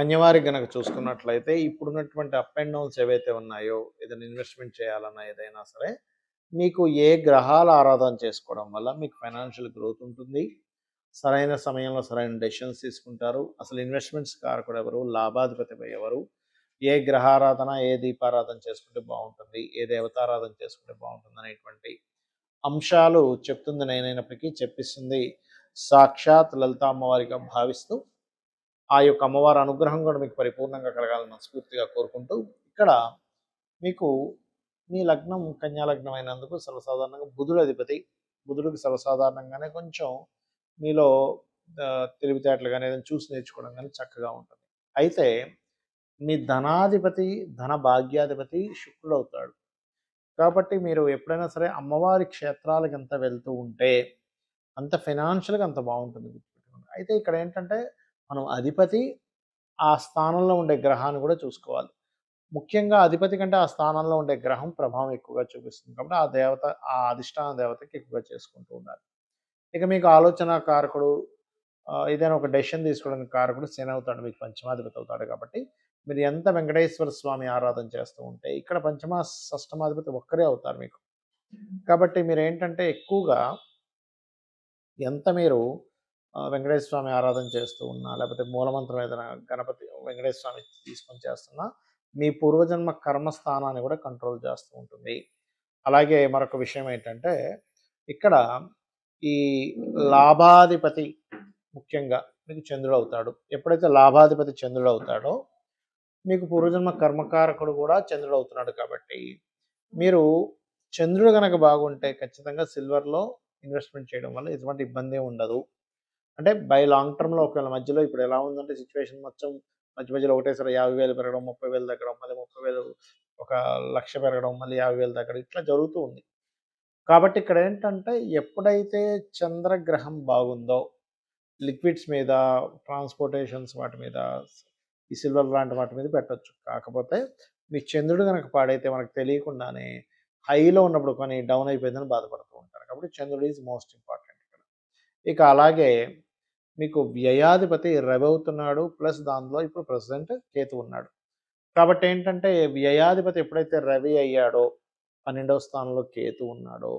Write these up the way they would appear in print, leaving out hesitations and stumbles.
కన్యవారికి గనక చూసుకున్నట్లయితే ఇప్పుడున్నటువంటి అప్ అండ్ డౌన్స్ ఏవైతే ఉన్నాయో, ఏదైనా ఇన్వెస్ట్‌మెంట్ చేయాలన్నా ఏదైనా సరే, మీకు ఏ గ్రహాల ఆరాధన చేసుకోవడం వల్ల మీకు ఫైనాన్షియల్ గ్రోత్ ఉంటుంది. సరైన సమయంలో సరైన డెసిషన్స్ తీసుకుంటారు. అసలు ఇన్వెస్ట్‌మెంట్స్ కారకుడు ఎవరు? లాభాధిపతి ఎవరు? ఏ గ్రహారాధన, ఏ దీపారాధన చేసుకుంటే బావుంటుంది? ఏ దేవతారాధన చేసుకుంటే బావుంటుందనేటువంటి అంశాలు చెప్తుంది నేనైనప్పటికీ చెప్పిస్తుంది సాక్షాత్ లలిత అమ్మవారిగా భావిస్తూ ఆ యొక్క అమ్మవారి అనుగ్రహం కూడా మీకు పరిపూర్ణంగా కలగాలని మనస్ఫూర్తిగా కోరుకుంటూ ఇక్కడ మీకు మీ లగ్నం కన్యా లగ్నం అయినందుకు సర్వసాధారణంగా బుధుడు అధిపతి. బుధుడికి సర్వసాధారణంగానే కొంచెం మీలో తెలివితేటలు కానీ ఏదైనా చూసి నేర్చుకోవడం కానీ చక్కగా ఉంటుంది. అయితే మీ ధనాధిపతి ధన భాగ్యాధిపతి శుక్రుడు అవుతాడు. కాబట్టి మీరు ఎప్పుడైనా సరే అమ్మవారి క్షేత్రాలకు ఎంత వెళ్తూ ఉంటే అంత ఫైనాన్షియల్గా అంత బాగుంటుంది. అయితే ఇక్కడ ఏంటంటే మనం అధిపతి ఆ స్థానంలో ఉండే గ్రహాన్ని కూడా చూసుకోవాలి. ముఖ్యంగా అధిపతి కంటే ఆ స్థానంలో ఉండే గ్రహం ప్రభావం ఎక్కువగా చూపిస్తుంది. కాబట్టి ఆ దేవత ఆ అధిష్టాన దేవతకి ఎక్కువగా చేసుకుంటూ ఉండాలి. ఇక మీకు ఆలోచన కారకుడు ఏదైనా ఒక డెసిషన్ తీసుకోవడానికి కారకుడు శని అవుతాడు. మీకు పంచమాధిపతి అవుతాడు. కాబట్టి మీరు ఎంత వెంకటేశ్వర స్వామి ఆరాధన చేస్తూ ఉంటే ఇక్కడ పంచమ షష్టమాధిపతి ఒక్కరే అవుతారు మీకు. కాబట్టి మీరు ఏంటంటే ఎక్కువగా ఎంత మీరు వెంకటేశ్వర స్వామి ఆరాధన చేస్తూ ఉన్నా, లేకపోతే మూలమంత్రం ఏదైనా గణపతి వెంకటేశ్వర స్వామి తీసుకొని చేస్తున్నా, మీ పూర్వజన్మ కర్మస్థానాన్ని కూడా కంట్రోల్ చేస్తూ ఉంటుంది. అలాగే మరొక విషయం ఏంటంటే ఇక్కడ ఈ లాభాధిపతి ముఖ్యంగా మీకు చంద్రుడు అవుతాడు. ఎప్పుడైతే లాభాధిపతి చంద్రుడు అవుతాడో మీకు పూర్వజన్మ కర్మకారకుడు కూడా చంద్రుడు అవుతున్నాడు. కాబట్టి మీరు చంద్రుడు కనుక బాగుంటే ఖచ్చితంగా సిల్వర్లో ఇన్వెస్ట్మెంట్ చేయడం వల్ల ఎటువంటి ఇబ్బంది ఉండదు. అంటే బై లాంగ్ టర్మ్‌లో ఒకవేళ మధ్యలో ఇప్పుడు ఎలా ఉందంటే సిట్యుయేషన్ మొత్తం మధ్య మధ్యలో ఒకటేసారి 50,000 పెరగడం, 30,000 తగ్గడం, మళ్ళీ 30,000 ఒక 1,00,000 పెరగడం, మళ్ళీ 50,000 తగ్గడం ఇట్లా జరుగుతూ ఉంది. కాబట్టి ఇక్కడ ఏంటంటే ఎప్పుడైతే చంద్రగ్రహం బాగుందో లిక్విడ్స్ మీద, ట్రాన్స్‌పోర్టేషన్స్ వాటి మీద, ఈ సిల్వర్ లాంటి వాటి మీద పెట్టొచ్చు. కాకపోతే మీ చంద్రుడు గనక పాడైతే మనకు తెలియకుండానే హైలో ఉన్నప్పుడు కొని డౌన్ అయిపోయిందని బాధపడుతూ ఉంటారు. కాబట్టి చంద్రుడు ఈజ్ మోస్ట్ ఇంపార్టెంట్ ఇక్కడ. ఇక అలాగే మీకు వ్యయాధిపతి రవి అవుతున్నాడు. ప్లస్ దానిలో ఇప్పుడు ప్రెజెంట్ కేతు ఉన్నాడు. కాబట్టి ఏంటంటే వ్యయాధిపతి ఎప్పుడైతే రవి అయ్యాడో 12వ స్థానంలో కేతు ఉన్నాడో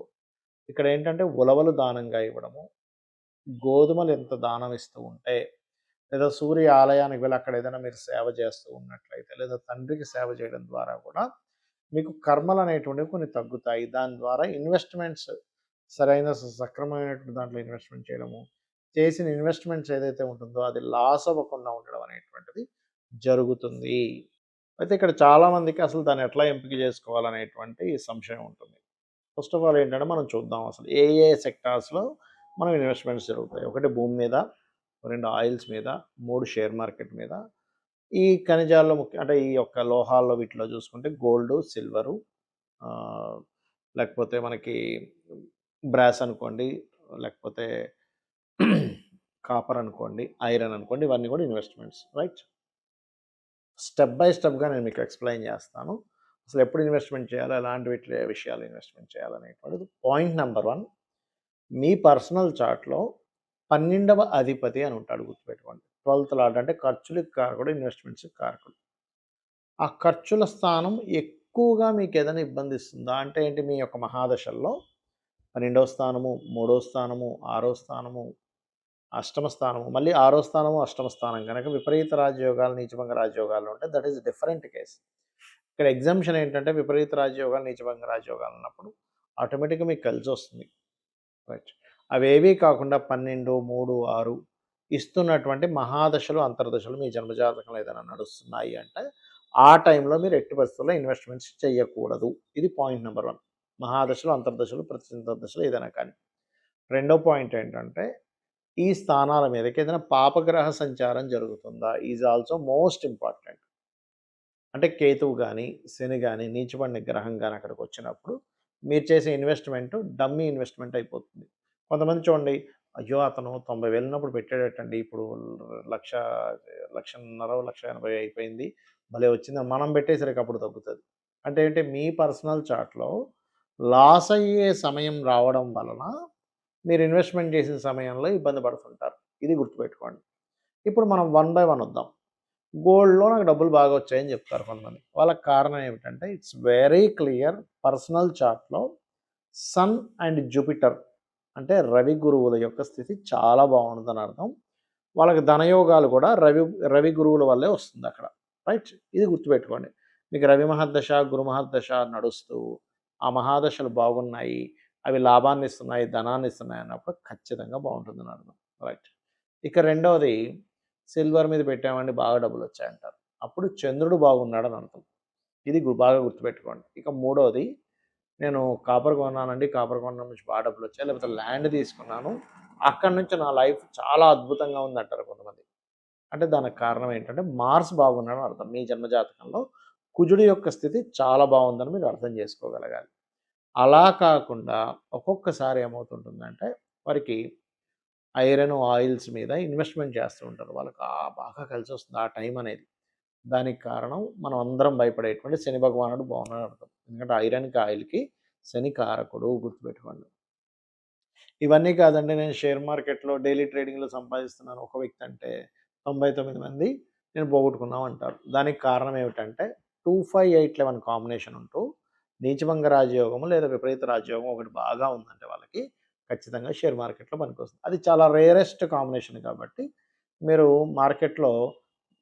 ఇక్కడ ఏంటంటే ఉలవలు దానంగా ఇవ్వడము, గోధుమలు ఎంత దానం ఇస్తూ ఉంటే, లేదా సూర్య ఆలయానికి వెళ్ళి అక్కడ ఏదైనా మీరు సేవ చేస్తూ ఉన్నట్లయితే, లేదా తండ్రికి సేవ చేయడం ద్వారా కూడా మీకు కర్మలు అనేటువంటివి కొన్ని తగ్గుతాయి. దాని ద్వారా ఇన్వెస్ట్మెంట్స్ సరైన సక్రమమైనటువంటి దాంట్లో ఇన్వెస్ట్మెంట్ చేయడము, చేసిన ఇన్వెస్ట్మెంట్స్ ఏదైతే ఉంటుందో అది లాస్ అవ్వకుండా ఉండడం అనేటువంటిది జరుగుతుంది. అయితే ఇక్కడ చాలామందికి అసలు దాన్ని ఎట్లా ఎంపిక చేసుకోవాలనేటువంటి సంశయం ఉంటుంది. ఫస్ట్ ఆఫ్ ఆల్ ఏంటంటే మనం చూద్దాం అసలు ఏ ఏ సెక్టార్స్లో మనం ఇన్వెస్ట్మెంట్స్ జరుగుతాయి. ఒకటి భూమి మీద, 2 ఆయిల్స్ మీద, 3 షేర్ మార్కెట్ మీద, ఈ ఖనిజాల్లో అంటే ఈ యొక్క లోహాల్లో వీటిలో చూసుకుంటే గోల్డు, సిల్వరు, లేకపోతే మనకి బ్రాస్ అనుకోండి, లేకపోతే కాపర్ అనుకోండి, ఐరన్ అనుకోండి, ఇవన్నీ కూడా ఇన్వెస్ట్మెంట్స్ రైట్. స్టెప్ బై స్టెప్గా నేను మీకు ఎక్స్ప్లెయిన్ చేస్తాను. అసలు ఎప్పుడు ఇన్వెస్ట్మెంట్ చేయాలి, ఎలాంటి విషయాలు ఇన్వెస్ట్మెంట్ చేయాలనేటువంటిది. పాయింట్ నెంబర్ 1, మీ పర్సనల్ చార్ట్లో 12వ అధిపతి అని ఉంటాడు, గుర్తుపెట్టుకోండి. 12th లార్డ్ అంటే ఖర్చులకు కారకుడు, ఇన్వెస్ట్మెంట్స్కి కారకుడు. ఆ ఖర్చుల స్థానం ఎక్కువగా మీకు ఏదైనా ఇబ్బంది ఇస్తుందా అంటే ఏంటి, మీ యొక్క మహాదశల్లో 12వ స్థానము, 3వ స్థానము, 6వ స్థానము, అష్టమ స్థానము, మళ్ళీ 6వ స్థానము, అష్టమ స్థానం కనుక విపరీత రాజయోగాలు, నీచభంగ రాజయోగాలు ఉంటే దట్ ఈస్ డిఫరెంట్ కేస్. ఇక్కడ ఎగ్జామ్షన్ ఏంటంటే విపరీత రాజయోగాలు, నీచభంగ రాజయోగాలు ఉన్నప్పుడు ఆటోమేటిక్గా మీకు కలిసి వస్తుంది రైట్. అవేవీ కాకుండా 12, 3, 6 ఇస్తున్నటువంటి మహాదశలు, అంతర్దశలు మీ జన్మజాతకంలో ఏదైనా నడుస్తున్నాయి అంటే ఆ టైంలో మీరు ఎట్టి పరిస్థితుల్లో ఇన్వెస్ట్మెంట్స్ చేయకూడదు. ఇది పాయింట్ నెంబర్ 1. మహాదశలు, అంతర్దశలు, ప్రత్యంతర్దశలు ఏదైనా కానీ. రెండో పాయింట్ ఏంటంటే ఈ స్థానాల మీదకి ఏదైనా పాపగ్రహ సంచారం జరుగుతుందా ఈజ్ ఆల్సో మోస్ట్ ఇంపార్టెంట్. అంటే కేతువు కానీ, శని కానీ, నీచబడిన గ్రహం కానీ అక్కడికి వచ్చినప్పుడు మీరు చేసే ఇన్వెస్ట్మెంట్ డమ్మీ ఇన్వెస్ట్మెంట్ అయిపోతుంది. కొంతమంది చూడండి, అయ్యో అతను 90,000 ఉన్నప్పుడు పెట్టాడటండి, ఇప్పుడు 1,00,000, 1,50,000, 1,80,000 అయిపోయింది, భలే వచ్చిందని మనం పెట్టేసరికి అప్పుడు తగ్గుతుంది. అంటే ఏంటి, మీ పర్సనల్ చార్ట్లో లాస్ అయ్యే సమయం రావడం వలన మీరు ఇన్వెస్ట్మెంట్ చేసిన సమయంలో ఇబ్బంది పడుతుంటారు. ఇది గుర్తుపెట్టుకోండి. ఇప్పుడు మనం 1 బై 1 వద్దాం. గోల్డ్‌లో నాకు డబ్బులు బాగా వచ్చాయని చెప్తారు కొంతమంది. వాళ్ళకి కారణం ఏమిటంటే ఇట్స్ వెరీ క్లియర్ పర్సనల్ చార్ట్‌లో సన్ అండ్ జూపిటర్ అంటే రవి గురువుల యొక్క స్థితి చాలా బాగుంటుందని అర్థం. వాళ్ళకి ధనయోగాలు కూడా రవి గురువుల వల్లే వస్తుంది అక్కడ. రైట్? ఇది గుర్తుపెట్టుకోండి. మీకు రవి మహర్దశ, గురు మహర్దశ నడుస్తూ ఆ మహాదశలు బాగున్నాయి, అవి లాభాన్ని ఇస్తున్నాయి, ధనాన్ని ఇస్తున్నాయి అన్నప్పుడు ఖచ్చితంగా బాగుంటుందని అర్థం. రైట్. ఇక రెండవది సిల్వర్ మీద పెట్టామండి బాగా డబ్బులు వచ్చాయంటారు. అప్పుడు చంద్రుడు బాగున్నాడని అర్థం. ఇది బాగా గుర్తుపెట్టుకోండి. ఇక మూడవది నేను కాపర్ కొన్నానండి. కాపర్ కొనడం నుంచి బాగా డబ్బులొచ్చాయి. లేకపోతే ల్యాండ్ తీసుకున్నాను. అక్కడి నుంచి నా లైఫ్ చాలా అద్భుతంగా ఉందంటారు కొంతమంది. అంటే దానికి కారణం ఏంటంటే మార్స్ బాగున్నాడని అర్థం. మీ జన్మ జాతకంలో కుజుడి యొక్క స్థితి చాలా బాగుందని మీరు అర్థం చేసుకోగలగాలి. అలా కాకుండా ఒక్కొక్కసారి ఏమవుతుంటుందంటే వారికి ఐరన్, ఆయిల్స్ మీద ఇన్వెస్ట్‌మెంట్ చేస్తూ ఉంటారు. వాళ్ళకి బాగా కలిసొస్తుంది ఆ టైం అనేది. దానికి కారణం మనం అందరం భయపడేటువంటి శని భగవానుడు బాగున్నాడని అర్థం. ఎందుకంటే ఐరన్‌కి, ఆయిల్‌కి శని కారకుడు గుర్తుపెట్టుకోండి. ఇవన్నీ కాదండి నేను షేర్ మార్కెట్‌లో డైలీ ట్రేడింగ్‌లో సంపాదిస్తున్నాను ఒక వ్యక్తి అంటే 99 మంది నేను పోగొట్టుకున్నాం అంటారు. దానికి కారణం ఏమిటంటే 25, 8, 11 కాంబినేషన్ ఉంటూ నీచభంగ రాజయోగము లేదా విపరీత రాజయోగం ఒకటి బాగా ఉందంటే వాళ్ళకి ఖచ్చితంగా షేర్ మార్కెట్‌లో పనికొస్తుంది. అది చాలా రేరెస్ట్ కాంబినేషన్ కాబట్టి మీరు మార్కెట్‌లో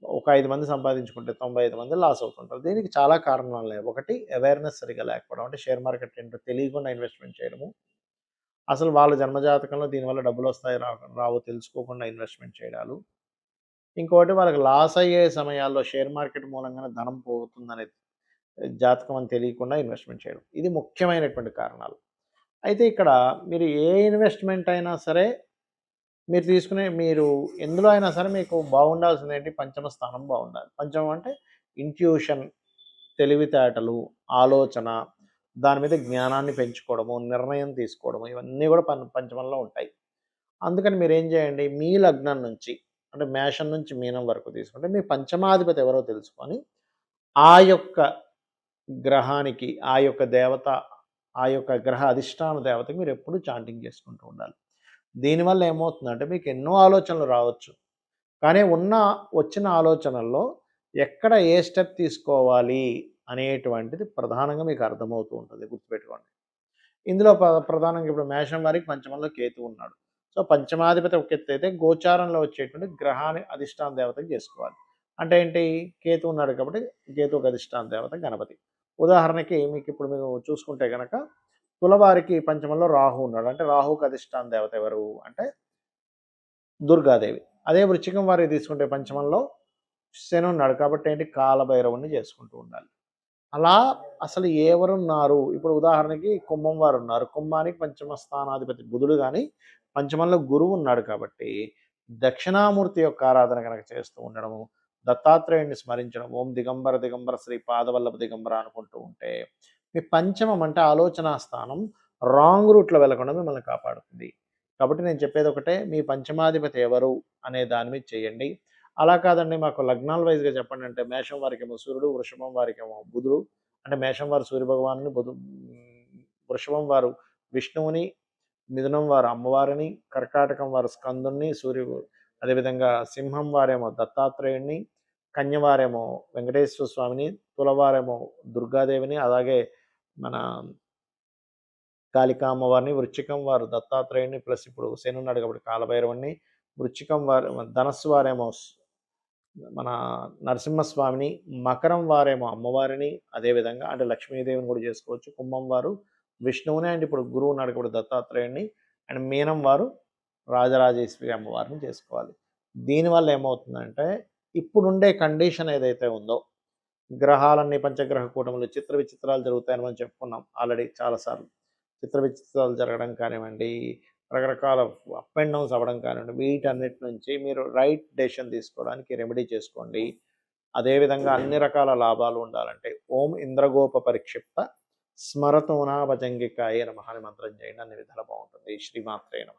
ఒక 5 మంది సంపాదించుకుంటే 95 మంది లాస్ అవుతుంటారు. దీనికి చాలా కారణాలున్నాయి. ఒకటి అవేర్‌నెస్ సరిగ్గా లేకపోవడం. అంటే షేర్ మార్కెట్ ఏంటో తెలియకుండా ఇన్వెస్ట్‌మెంట్ చేయడము. అసలు వాళ్ళ జన్మజాతకంలో దీనివల్ల డబ్బులొస్తాయి రావో తెలుసుకోకుండా ఇన్వెస్ట్‌మెంట్ చేయడాలు. ఇంకోటి వాళ్ళకి లాస్ అయ్యే సమయాల్లో షేర్ మార్కెట్ మూలంగానే ధనం పోతుందనే జాతకం అని తెలియకుండా ఇన్వెస్ట్‌మెంట్ చేయడం. ఇది ముఖ్యమైనటువంటి కారణాలు. అయితే ఇక్కడ మీరు ఏ ఇన్వెస్ట్‌మెంట్ అయినా సరే మీరు ఎందులో అయినా సరే మీకు బాగుండాల్సిందేంటి పంచమ స్థానం బాగుండాలి. పంచమం అంటే ఇంట్యూషన్, తెలివితేటలు, ఆలోచన, దాని మీద జ్ఞానాన్ని పెంచుకోవడము, నిర్ణయం తీసుకోవడము ఇవన్నీ కూడా పంచమంలో ఉంటాయి. అందుకని మీరేం చేయండి మీ లగ్నం నుంచి అంటే మేషం నుంచి మీనం వరకు తీసుకుంటే మీ పంచమాధిపతి ఎవరో తెలుసుకొని ఆ యొక్క గ్రహానికి, ఆ యొక్క దేవత, ఆ యొక్క గ్రహ అధిష్టాన దేవతకి మీరెప్పుడూ చాంటింగ్ చేసుకుంటూ ఉండాలి. దీనివల్ల ఏమవుతుందంటే మీకు ఎన్నో ఆలోచనలు రావచ్చు. కానీ వచ్చిన ఆలోచనల్లో ఎక్కడ ఏ స్టెప్ తీసుకోవాలి అనేటువంటిది ప్రధానంగా మీకు అర్థమవుతూ ఉంటుంది. గుర్తుపెట్టుకోండి. ఇందులో ప్రధానంగా ఇప్పుడు మేషం వారికి పంచమంలో కేతు ఉన్నాడు. సో, పంచమాధిపతి ఒక ఎత్తైతే గోచారంలో వచ్చేటువంటి గ్రహాన్ని అధిష్టాన దేవతకి చేసుకోవాలి. అంటే ఏంటి? కేతు ఉన్నాడు కాబట్టి కేతువుకి అధిష్టాన దేవత గణపతి. ఉదాహరణకి మీకిప్పుడు మీరు చూసుకుంటే గనక తులవారికి పంచమంలో రాహు ఉన్నాడు. అంటే రాహుకి అధిష్టాన దేవత ఎవరు? అంటే దుర్గాదేవి. అదే వృశ్చికం వారికి తీసుకుంటే పంచమంలో శని ఉన్నాడు. కాబట్టి ఏంటి? కాలభైరవుడిని చేసుకుంటూ ఉండాలి. అలా అసలు ఎవరున్నారు? ఇప్పుడు ఉదాహరణకి కుంభం వారున్నారు. కుంభానికి పంచమ స్థానాధిపతి బుధుడు గాని, పంచమంలో గురువు ఉన్నాడు కాబట్టి, దక్షిణామూర్తి యొక్క ఆరాధన గనక చేస్తూ ఉండడము, దత్తాత్రేయుడిని స్మరించడం, ఓం దిగంబర దిగంబర శ్రీ పాదవల్లభ దిగంబర అనుకుంటూ ఉంటే, మీ పంచమం అంటే ఆలోచనా స్థానం రాంగ్ రూట్‌లో వెళ్ళకుండా మిమ్మల్ని కాపాడుతుంది. కాబట్టి నేను చెప్పేది ఒకటే, మీ పంచమాధిపతి ఎవరు అనే దాని మీద చేయండి. అలా కాదండి మాకు లగ్నాల వైస్‌గా చెప్పండి అంటే మేషం వారికేమో సూర్యుడు, వృషభం వారికేమో బుధుడు. అంటే మేషం వారు సూర్యభగవానుని, వృషభం వారు విష్ణువుని, మిథునం వారు అమ్మవారిని, కర్కాటకం వారు స్కందుడిని, అదేవిధంగా సింహం వారేమో దత్తాత్రేయుడిని, కన్య వారేమో వెంకటేశ్వర స్వామిని, తులవారేమో దుర్గాదేవిని, అలాగే మన కాళికా అమ్మవారిని, వృశ్చికం వారు దత్తాత్రేయుడిని ప్లస్ ఇప్పుడు శని ఉన్నాడు కాబట్టి కాలభైరవుడిని, వృశ్చికం వారు ధనస్సు వారేమో మన నరసింహస్వామిని, మకరం వారేమో అమ్మవారిని, అదేవిధంగా అంటే లక్ష్మీదేవిని కూడా చేసుకోవచ్చు. కుంభం వారు విష్ణువుని అండ్ ఇప్పుడు గురువు ఉన్నాడు కాబట్టి దత్తాత్రేయుడిని అండ్ మీనం వారు రాజరాజేశ్వరి అమ్మవారిని చేసుకోవాలి. దీనివల్ల ఏమవుతుందంటే ఇప్పుడుండే కండిషన్ ఏదైతే ఉందో గ్రహాలన్నీ పంచగ్రహ కూటములు చిత్ర విచిత్రాలు జరుగుతాయని మనం చెప్పుకున్నాం ఆల్రెడీ చాలాసార్లు. చిత్ర విచిత్రాలు జరగడం కానివ్వండి, రకరకాల అప్ అండ్ డౌన్స్ అవ్వడం కానివ్వండి, వీటన్నిటి నుంచి మీరు రైట్ డెసిషన్ తీసుకోవడానికి రెమెడీ చేసుకోండి. అదేవిధంగా అన్ని రకాల లాభాలు ఉండాలంటే ఓం ఇంద్రగోప పరిక్షిప్త స్మరతోనా భజంగికాయ నమః అని మంత్రం చేయండి. అన్ని విధాలా బాగుంటుంది. శ్రీమాత్రే నమః.